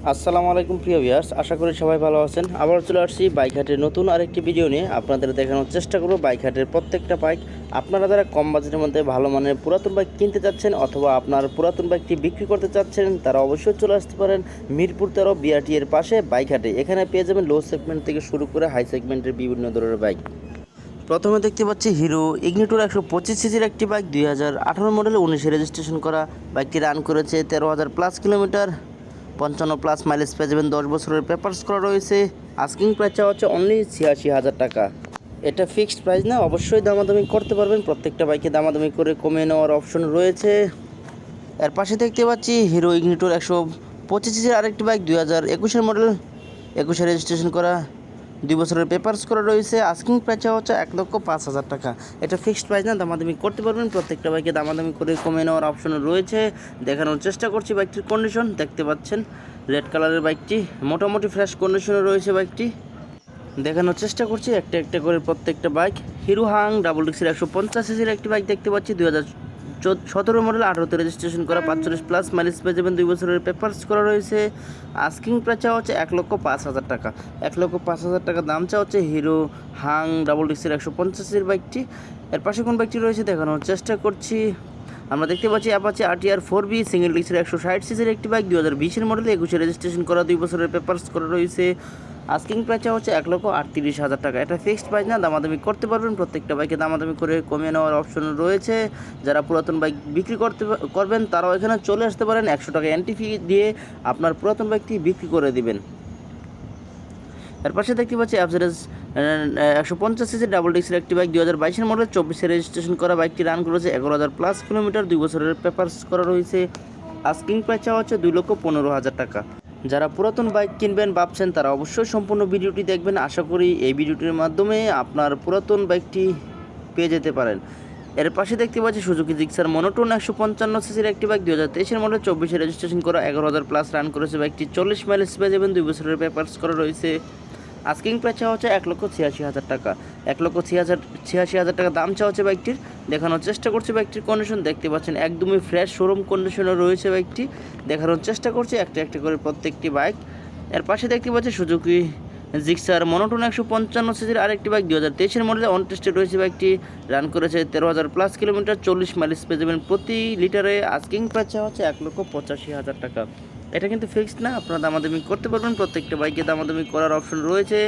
আসসালামু আলাইকুম প্রিয় ভিউয়ার্স, আশা করি সবাই ভালো আছেন। আবার চলে আসছি বাইক হাটের নতুন আরেকটি ভিডিও নিয়ে আপনাদের দেখানোর চেষ্টা করব বাইক হাটের প্রত্যেকটা বাইক। আপনারা যারা কম বাজেটের মধ্যে ভালো মানের পুরাতন বাইক কিনতে চাচ্ছেন অথবা আপনার পুরাতন বাইকটি বিক্রি করতে চাচ্ছেন, তারা অবশ্যই চলে আসতে পারেন মিরপুর 13 বিআরটি এর পাশে বাইক হাটে। এখানে পেয়ে যাবেন লো সেগমেন্ট থেকে শুরু করে হাই সেগমেন্টের বিভিন্ন ধরনের বাইক। প্রথমে দেখতে পাচ্ছি হিরো ইগনিটর 125 সিসির একটি বাইক, 2018 মডেল, 19 রেজিস্ট্রেশন করা। বাইকটি রান করেছে 13,000+ কিলোমিটার, 55+ মাইলেজ পেয়ে যাবেন, 10 বছরের পেপারস করা রয়েছে। আস্কিং প্রাইস চাওয়া হচ্ছে অনলি 86,000 টাকা। এটা ফিক্সড প্রাইস না, অবশ্যই দামাদামি করতে পারবেন। প্রত্যেকটা বাইকে দামাদামি করে কমিয়ে নেওয়ার অপশন রয়েছে। এর পাশে দেখতে পাচ্ছি হিরো ইগনিটর 125 সিসির আরেকটি বাইক, 2021 মডেল, 21 রেজিস্ট্রেশন করা, 2 বছরের পেপারস করা রয়েছে। আস্কিং প্রাইস হচ্ছে 1,05,000 টাকা। এটা ফিক্সড প্রাইস না, দামাদামি করতে পারবেন। প্রত্যেকটা বাইকে দামাদামি করে কমে নেওয়ার অপশন রয়েছে। দেখানোর চেষ্টা করছি বাইকটির কন্ডিশন। দেখতে পাচ্ছেন রেড কালারের বাইকটি মোটামুটি ফ্রেশ কন্ডিশনে রয়েছে। বাইকটি দেখানোর চেষ্টা করছি একটা একটা করে প্রত্যেকটা বাইক। হিরো হাং ডাবল ডিক্সের 150 সিসির একটি বাইক দেখতে পাচ্ছি, 2017 মডেল, 18তে রেজিস্ট্রেশন করা, 45+ মাইলেজ পেয়ে যাবেন, 2 বছরের পেপারস করা রয়েছে। আস্কিং প্রাইস চাওয়া হচ্ছে 1,05,000 টাকা। 1,05,000 টাকা দাম চাওয়া হচ্ছে হিরো হাং ডাবল ডিক্সের 150 সিসির বাইকটি। এর পাশে কোন বাইকটি রয়েছে দেখানোর চেষ্টা করছি। আমরা দেখতে পাচ্ছি অ্যাপাচি RTR 4B সিঙ্গেল ডিক্সের 160 সিসির একটি বাইক, 2020 মডেল, 21 রেজিস্ট্রেশন করা, 2 বছরের পেপারস করা রয়েছে। আস্কিং প্রাইস হচ্ছে 1,38,000 টাকা। এটা ফিক্সড প্রাইস না, দামাদামি করতে পারবেন। প্রত্যেকটা বাইকে দামাদামি করে কমিয়ে নেওয়ার অপশন রয়েছে। যারা পুরাতন বাইক বিক্রি করবেন তারাও এখানে চলে আসতে পারেন। 100 টাকা এন্ট্রি ফি দিয়ে আপনার পুরাতন বাইকটি বিক্রি করে দিবেন। এর পাশে দেখতে পাচ্ছি অ্যাভারেজ 150 সিসি ডাবল ডিক্সের একটি বাইক, 2022 মডেল, 24 রেজিস্ট্রেশন করা। বাইকটি রান করেছে 11,000+ কিলোমিটার, 2 বছরের পেপারস করা রয়েছে। আস্কিং প্রাইস চাওয়া হচ্ছে 2,15,000 টাকা। যারা পুরাতন বাইক কিনবেন ভাবছেন তারা অবশ্যই সম্পূর্ণ ভিডিওটি দেখবেন। আশা করি এই ভিডিওটির মাধ্যমে আপনার পুরাতন বাইকটি পেয়ে যেতে পারেন। এর পাশে দেখতে পাচ্ছি সুজুকি জিক্সার মনোটোন 155 সিসির একটি বাইক, 2023 মডেল, 24 রেজিস্ট্রেশন করা, 11,000+ রান করেছে। বাইকটি 40 মাইলেজ পেয়ে যাবেন, 2 বছরের পেপারস করা রয়েছে। আস্কিং প্রাইস চাওয়া হচ্ছে 1,86,000 টাকা। 1,86,000 টাকা দাম চাওয়া হচ্ছে বাইকটির। দেখানোর চেষ্টা করছি বাইকটির কন্ডিশন। দেখতে পাচ্ছেন একদমই ফ্রেশ শোরুম কন্ডিশনে রয়েছে বাইকটি। দেখানোর চেষ্টা করছি একটা একটা করে প্রত্যেকটি বাইক। এর পাশে দেখতে পাচ্ছি সুজুকি জিক্সার মনোটোন 155 সিসির আরেকটি বাইক, 2023 মডেলে, অন টেস্টে রয়েছে। বাইকটি রান করেছে 13,000+ কিলোমিটার, 40 মাইলেজ পেয়ে যাবেন প্রতি লিটারে। আস্কিং প্রাইস চাওয়া হচ্ছে 1,85,000 টাকা। এটা কিন্তু ফিক্সড না, আপনারা দামাদামি করতে পারবেন। প্রত্যেকটা বাইকে দামাদামি করার অপশন রয়েছে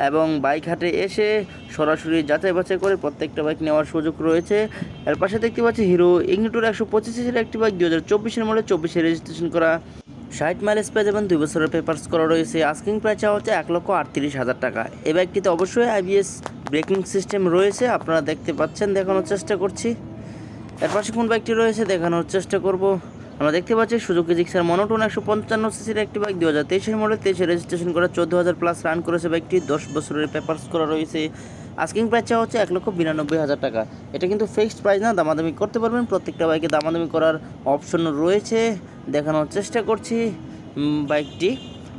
এবং বাইক হাটে এসে সরাসরি যাচাই বাছাই করে প্রত্যেকটা বাইক নেওয়ার সুযোগ রয়েছে। এর পাশে দেখতে পাচ্ছি হিরো ইগনিটর 125 সিসির একটি বাইক, 2024 মডেল, 24 রেজিস্ট্রেশন করা, 60 মাইলেজ পেয়ে যাবেন, 2 বছরের পেপারস করা রয়েছে। আস্কিং প্রাইস চাওয়া হচ্ছে 1,38,000 টাকা। এই বাইকটিতে অবশ্যই ABS ব্রেকিং সিস্টেম রয়েছে, আপনারা দেখতে পাচ্ছেন। দেখানোর চেষ্টা করছি। এর পাশে কোন বাইকটি রয়েছে দেখানোর চেষ্টা করব। আমরা দেখতে পাচ্ছি সুজুকি জিক্সার মনোটোন 155 সিসির একটি বাইক, 2023 মডেল, 23 রেজিস্ট্রেশন করা, 14,000+ রান করেছে। বাইকটি 10 বছরের পেপারস করা রয়েছে। আস্কিং প্রাইস চাওয়া হচ্ছে 1,92,000 টাকা। এটা কিন্তু ফিক্সড প্রাইস না, দামাদামি করতে পারবেন। প্রত্যেকটা বাইকে দামাদামি করার অপশন রয়েছে। দেখানোর চেষ্টা করছি বাইকটি।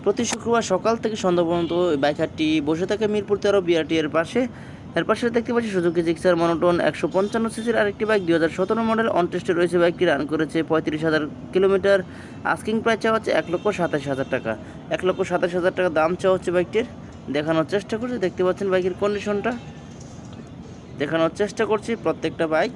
প্রতি শুক্রবার সকাল থেকে সন্ধ্যা পর্যন্ত বাইক হাটটি বসে থাকে মিরপুর 13 বিআরটি এর পাশে। এর পাশে দেখতে পাচ্ছি সুজুকি জিক্সার মনোটোন 155 সিসির আরেকটি বাইক, 2017 মডেল, অন টেস্টে রয়েছে। বাইকটি রান করেছে 35,000 কিলোমিটার। আস্কিং প্রাইস চাওয়া হচ্ছে 1,27,000 টাকা। 1,27,000 টাকা দাম চাওয়া হচ্ছে বাইকটির। দেখানোর চেষ্টা করছি। দেখতে পাচ্ছেন বাইকের কন্ডিশনটা। দেখানোর চেষ্টা করছি প্রত্যেকটা বাইক।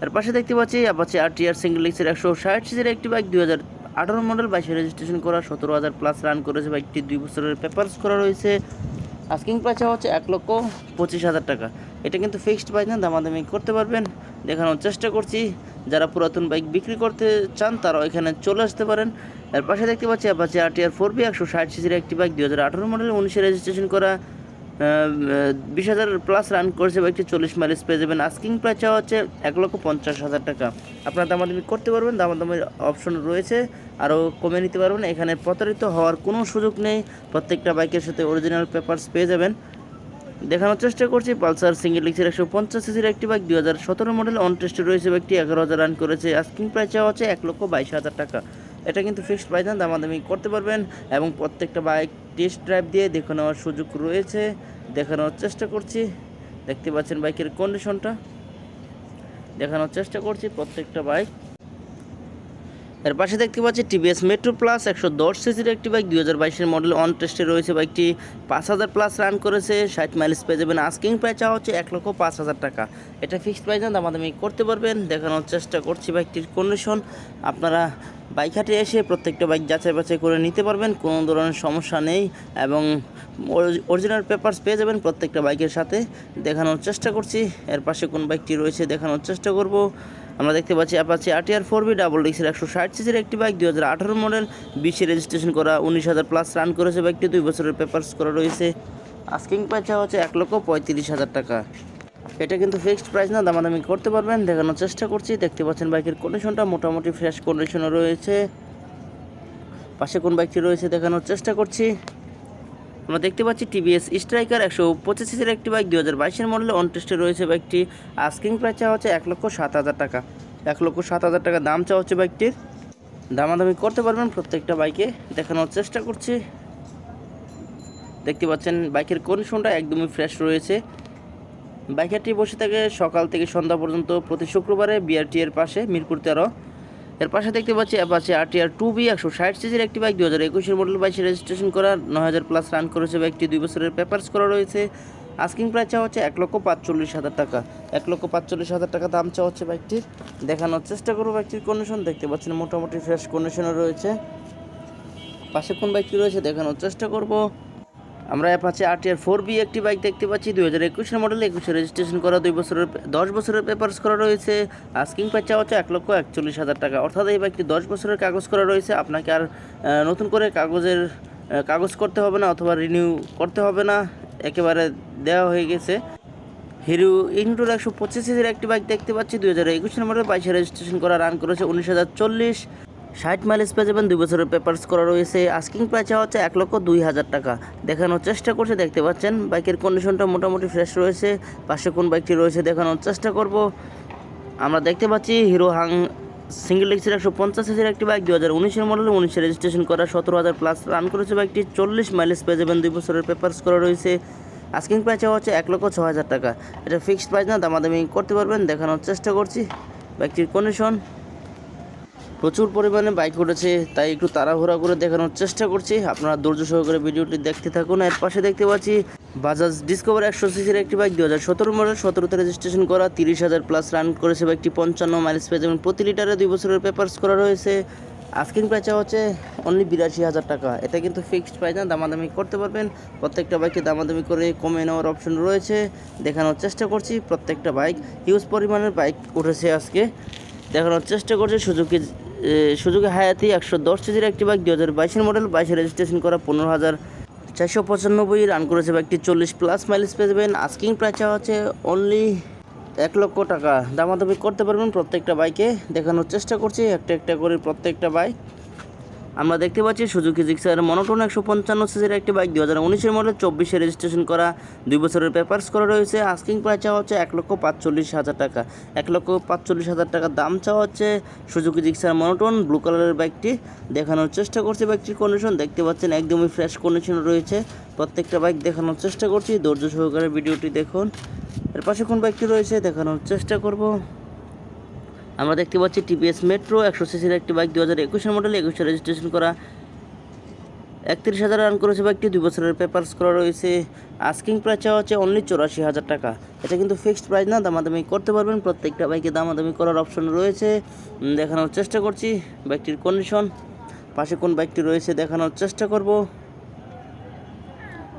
এর পাশে দেখতে পাচ্ছি অ্যাপাচি RTR সিঙ্গেল ডিক্সের 160 সিসির একটি বাইক, 2018 মডেল, 22 রেজিস্ট্রেশন করা, 17,000+ রান করেছে। বাইকটি 2 বছরের পেপারস করা রয়েছে। আস্কিং প্রাইস হচ্ছে 1,25,000 টাকা। এটা কিন্তু ফিক্সড প্রাইস না, দামাদামি করতে পারবেন। দেখানোর চেষ্টা করছি। যারা পুরাতন বাইক বিক্রি করতে চান তারাও এখানে চলে আসতে পারেন। এর পাশে দেখতে পাচ্ছি অ্যাপাচি RTR 4B 160 সিসির একটি বাইক, 2018 মডেল, 19 রেজিস্ট্রেশন করা, 20,000+ রান করেছে। বাইকটি 40 মাইলেজ পেয়ে যাবেন। আস্কিং প্রাইস চাওয়া হচ্ছে 1,50,000 টাকা। আপনারা দামাদামি করতে পারবেন, দামাদামির অপশন রয়েছে, আরও কমে নিতে পারবেন। এখানে প্রতারিত হওয়ার কোনো সুযোগ নেই। প্রত্যেকটা বাইকের সাথে অরিজিনাল পেপারস পেয়ে যাবেন। দেখানোর চেষ্টা করছি পালসার সিঙ্গেল ডিক্সের 150 সিসির একটি বাইক, 2017 মডেল, অন টেস্টে রয়েছে। বাইকটি 11,000 রান করেছে। আস্কিং প্রাইস চাওয়া হচ্ছে 1,22,000 টাকা। এটা কিন্তু ফিক্সড প্রাইস না, দামাদামি করতে পারবেন এবং প্রত্যেকটা বাইক টেস্ট ড্রাইভ দিয়ে দেখে নেওয়ার সুযোগ রয়েছে। দেখানোর চেষ্টা করছি। দেখতে পাচ্ছেন বাইকের কন্ডিশনটা। দেখানোর চেষ্টা করছি প্রত্যেকটা বাইক। এর পাশে দেখতে পাচ্ছি টিভিএস মেট্রো প্লাস 110 সিসির একটি বাইক 2022-এর মডেল অন টেস্টে রয়েছে। বাইকটি 5000 প্লাস রান করেছে, 60 মাইলেজ পেয়ে যাবেন। আস্কিং প্রাইস চাওয়া হচ্ছে 1,05,000 টাকা। এটা ফিক্সড প্রাইস না, দামাদামি করতে পারবেন। দেখানোর চেষ্টা করছি বাইকটির কন্ডিশন। আপনারা বাইক হাটে এসে প্রত্যেকটা বাইক যাচাই বাছাই করে নিতে পারবেন, কোনো ধরনের সমস্যা নেই এবং অরিজিনাল পেপারস পেয়ে যাবেন প্রত্যেকটা বাইকের সাথে। দেখানোর চেষ্টা করছি। এর পাশে কোন বাইকটি রয়েছে দেখানোর চেষ্টা করব। আমরা দেখতে পাচ্ছি অ্যাপাচি RTR 4B ডাবল ডিক্সের 160 সিসির একটি বাইক 2018 মডেল, 20-এ রেজিস্ট্রেশন করা, 19,000 প্লাস রান করেছে বাইকটি, 2 বছরের পেপারস করা রয়েছে। আস্কিং প্রাইস হচ্ছে 1,35,000 টাকা। এটা কিন্তু ফিক্সড প্রাইস না, দামাদামি করতে পারবেন। দেখানোর চেষ্টা করছি। দেখতে পাচ্ছেন বাইকের কন্ডিশনটা মোটামুটি ফ্রেশ কন্ডিশনে রয়েছে। পাশে কোন বাইকটি রয়েছে দেখানোর চেষ্টা করছি। আমরা দেখতে পাচ্ছি টিভিএস স্ট্রাইকার 125 সিসির একটি বাইক 2022-এর মডেলে অন টেস্টে রয়েছে বাইকটি। আস্কিং প্রাইস চাওয়া হচ্ছে 1,07,000 টাকা। 1,07,000 টাকা দাম চাওয়া হচ্ছে বাইকটির। দামাদামি করতে পারবেন প্রত্যেকটা বাইকে। দেখানোর চেষ্টা করছি। দেখতে পাচ্ছেন বাইকের কন্ডিশনটা একদমই ফ্রেশ রয়েছে। বাইকটি বসে থাকে সকাল থেকে সন্ধ্যা পর্যন্ত প্রতি শুক্রবারে BRT এর পাশে, মিরপুর 13। এর পাশে দেখতে পাচ্ছি অ্যাপাচি RTR 2B 160 সিসির একটি বাইক 2021-এর মডেল, 22-এ রেজিস্ট্রেশন করা, 9,000 প্লাস রান করেছে বাইকটি, 2 বছরের পেপারস করা রয়েছে। আস্কিং প্রাইস চাওয়া হচ্ছে 1,45,000 টাকা। 1,45,000 টাকা দাম চাওয়া হচ্ছে বাইকটির। দেখানোর চেষ্টা করবো বাইকটির কন্ডিশন। দেখতে পাচ্ছেন মোটামুটি ফ্রেশ কন্ডিশনে রয়েছে। পাশে কোন বাইকটি রয়েছে দেখানোর চেষ্টা করব। আমরা অ্যাপাচি RTR 4B একটি বাইক দেখতে পাচ্ছি 2021-এর মডেল, 21-এ রেজিস্ট্রেশন করা, 10 বছরের পেপারস করা রয়েছে। আস্কিং প্রাইস চাওয়া হচ্ছে 1,41,000 টাকা। অর্থাৎ এই বাইকটি 10 বছরের কাগজ করা রয়েছে। আপনাকে আর নতুন করে কাগজ করতে হবে না অথবা রিনিউ করতে হবে না, একেবারে দেওয়া হয়ে গেছে। হিরো ইগনিটর 125 সিসির একটি বাইক দেখতে পাচ্ছি 2021-এর মডেল, 22-এ রেজিস্ট্রেশন করা, রান করেছে 19,040, 60 মাইলেজ পেয়ে যাবেন, 2 বছরের পেপারস করা রয়েছে। আস্কিং প্রাইস হচ্ছে 1,02,000 টাকা। দেখানোর চেষ্টা করছে। দেখতে পাচ্ছেন বাইকের কন্ডিশনটা মোটামুটি ফ্রেশ রয়েছে। পাশে কোন বাইকটি রয়েছে দেখানোর চেষ্টা করব। আমরা দেখতে পাচ্ছি হিরো সিঙ্গেল ডিক্সের 150 সিসির একটি বাইক 2019-এর মডেল, 19-এ রেজিস্ট্রেশন করা, 17,000 প্লাস রান করেছে বাইকটি, 40 মাইলেজ পেয়ে যাবেন, 2 বছরের পেপারস করা রয়েছে। আস্কিং প্রাইস হচ্ছে 1,06,000 টাকা। এটা ফিক্সড প্রাইস না, দামাদামি করতে পারবেন। দেখানোর চেষ্টা করছি বাইকটির কন্ডিশন। প্রচুর পরিমাণে বাইক উঠেছে, তাই একটু তাড়াহুড়া করে দেখানোর চেষ্টা করছি। আপনারা ধৈর্য সহকারে ভিডিওটি দেখতে থাকুন। এর পাশে দেখতে পাচ্ছি বাজাজ ডিসকভার 100 সিসির একটি বাইক 2017 মডেল, 17-তে রেজিস্ট্রেশন করা, 30,000 প্লাস রান করেছে বাইকটি, 55 মাইলেজ পেয়ে যাবেন প্রতি লিটারে, 2 বছরের পেপারস করা রয়েছে। আস্কিং প্রাইস হচ্ছে অনলি 82,000 টাকা। এটা কিন্তু ফিক্সড প্রাইস না, দামাদামি করতে পারবেন। প্রত্যেকটা বাইকে দামাদামি করে কমে নেওয়ার অপশন রয়েছে। দেখানোর চেষ্টা করছি। প্রত্যেকটা বাইক হিউজ পরিমাণের বাইক উঠেছে আজকে। দেখানোর চেষ্টা করছি সুজুকি হায়াতি 110 সিসির একটি বাইক 2022-এর মডেল, 22-এ রেজিস্ট্রেশন করা, 15,495 রান করেছে বাইকটি, 40 প্লাস মাইলেজ পেয়ে যাবেন। আস্কিং প্রাইস হচ্ছে অনলি 1,00,000 টাকা। দামাদামি করতে পারবেন প্রত্যেকটা বাইকে। দেখানোর চেষ্টা করছি একটা একটা করে প্রত্যেকটা বাইক। আমরা দেখতে পাচ্ছি সুজুকি জিক্সার মনোটোন 155 সিসির একটি বাইক 2019-এর মডেল, 24-এ রেজিস্ট্রেশন করা, 2 বছরের পেপারস করা রয়েছে। আস্কিং প্রাইস চাওয়া হচ্ছে 1,45,000 টাকা। 1,45,000 টাকা দাম চাওয়া হচ্ছে সুজুকি জিক্সার মনোটোন ব্লু কালারের বাইকটি। দেখানোর চেষ্টা করছি বাইকটির কন্ডিশন। দেখতে পাচ্ছেন একদমই ফ্রেশ কন্ডিশন রয়েছে। প্রত্যেকটা বাইক দেখানোর চেষ্টা করছি, ধৈর্য সহকারে ভিডিওটি দেখুন। এর পাশে কোন বাইকটি রয়েছে দেখানোর চেষ্টা করব। আমরা দেখতে পাচ্ছি টিভিএস মেট্রো 100 সিসির একটি বাইক 2021-এর মডেল, 21-এ রেজিস্ট্রেশন করা, 31,000 রান করেছে বাইকটি, 2 বছরের পেপারস করা রয়েছে। আস্কিং প্রাইস চাওয়া হচ্ছে অনলি 84,000 টাকা। এটা কিন্তু ফিক্সড প্রাইস না, দামাদামি করতে পারবেন। প্রত্যেকটা বাইকে দামাদামি করার অপশন রয়েছে। দেখানোর চেষ্টা করছি বাইকটির কন্ডিশন। পাশে কোন বাইকটি রয়েছে দেখানোর চেষ্টা করব।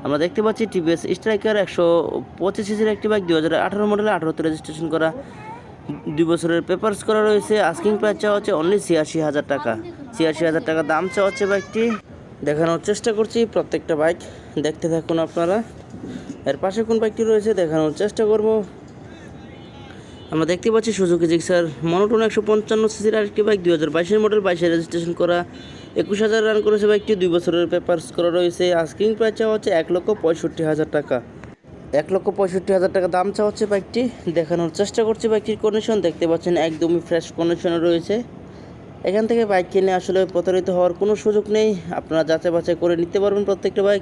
আমরা দেখতে পাচ্ছি টিভিএস স্ট্রাইকার 125 সিসির একটি বাইক 2018 মডেল, 18-তে রেজিস্ট্রেশন করা, 2 বছরের পেপারস করা রয়েছে। আস্কিং প্রাইস চাওয়া হচ্ছে অনলি 86,000 টাকা। 86,000 টাকা দাম চাওয়া হচ্ছে বাইকটি। দেখানোর চেষ্টা করছি প্রত্যেকটা বাইক, দেখতে থাকুন আপনারা। এর পাশে কোন বাইকটি রয়েছে দেখানোর চেষ্টা করব। আমরা দেখতে পাচ্ছি সুজুকি জিক্সার মনোটোন 155 সিসির আরেকটি বাইক 2022-এর মডেল, 22-এ রেজিস্ট্রেশন করা, 21,000 রান করেছে বাইকটি, 2 বছরের পেপারস করা রয়েছে। আস্কিং প্রাইস চাওয়া হচ্ছে 1,65,000 টাকা। 1,65,000 টাকা দাম চাওয়া হচ্ছে বাইকটি। দেখানোর চেষ্টা করছি বাইকটির কন্ডিশন। দেখতে পাচ্ছেন একদমই ফ্রেশ কন্ডিশনে রয়েছে। এখান থেকে বাইক কিনে আসলে প্রতারিত হওয়ার কোনো সুযোগ নেই। আপনারা যাচাই বাছাই করে নিতে পারবেন প্রত্যেকটা বাইক।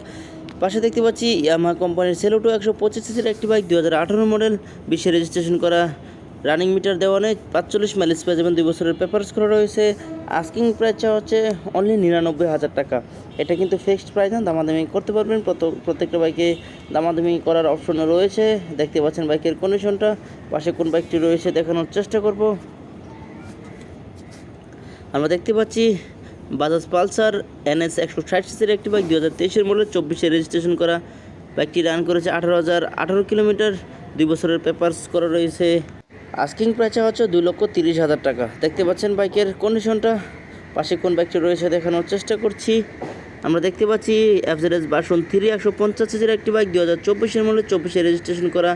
পাশে দেখতে পাচ্ছি ইয়ামাহা কোম্পানির সেলুটো 125 সিসির একটি বাইক 2018 মডেল, 20-এ রেজিস্ট্রেশন করা, রানিং মিটার দেওয়া নেই, 45 মাইলেজ পেয়ে যাবেন, 2 বছরের পেপারস করা রয়েছে। আস্কিং প্রাইস হচ্ছে অনলি 99,000 টাকা। এটা কিন্তু ফিক্সড প্রাইস না, দামাদামি করতে পারবেন। প্রত্যেকটা বাইকে দামাদামি করার অপশন রয়েছে। দেখতে পাচ্ছেন বাইকের কন্ডিশনটা, পাশে কোন বাইকটি রয়েছে দেখানোর চেষ্টা করব। আমরা দেখতে পাচ্ছি বাজাজ পালসার NS 160 সিসির একটি বাইক, 2023 মডেল, 24-এ রেজিস্ট্রেশন করা। বাইকটি রান করেছে 18,018 কিলোমিটার, 2 বছরের পেপারস করা রয়েছে। আস্কিং প্রাইস হচ্ছে 2,30,000 টাকা। দেখতে পাচ্ছেন বাইকের কন্ডিশনটা, পাশে কোন বাইকটি রয়েছে দেখানোর চেষ্টা করছি। আমরা দেখতে পাচ্ছি FZS ভার্সন 3 150 সিসির একটি বাইক, 2024 মডেল, 24-এ রেজিস্ট্রেশন করা,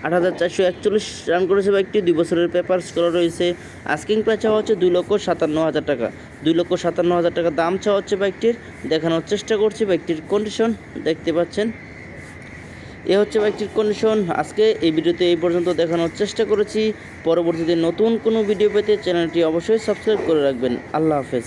8,441 রান করেছে বাইকটি, 2 বছরের পেপারস করা রয়েছে। আস্কিং প্রাইস চাওয়া হচ্ছে 2,57,000 টাকা। 2,57,000 টাকা দাম চাওয়া হচ্ছে বাইকটির। দেখানোর চেষ্টা করছি বাইকটির কন্ডিশন, দেখতে পাচ্ছেন এ হচ্ছে বাইকটির কন্ডিশন। আজকে এই ভিডিওতে এই পর্যন্ত দেখানোর চেষ্টা করেছি। পরবর্তীতে নতুন কোনো ভিডিও পেতে চ্যানেলটি অবশ্যই সাবস্ক্রাইব করে রাখবেন। আল্লাহ হাফেজ।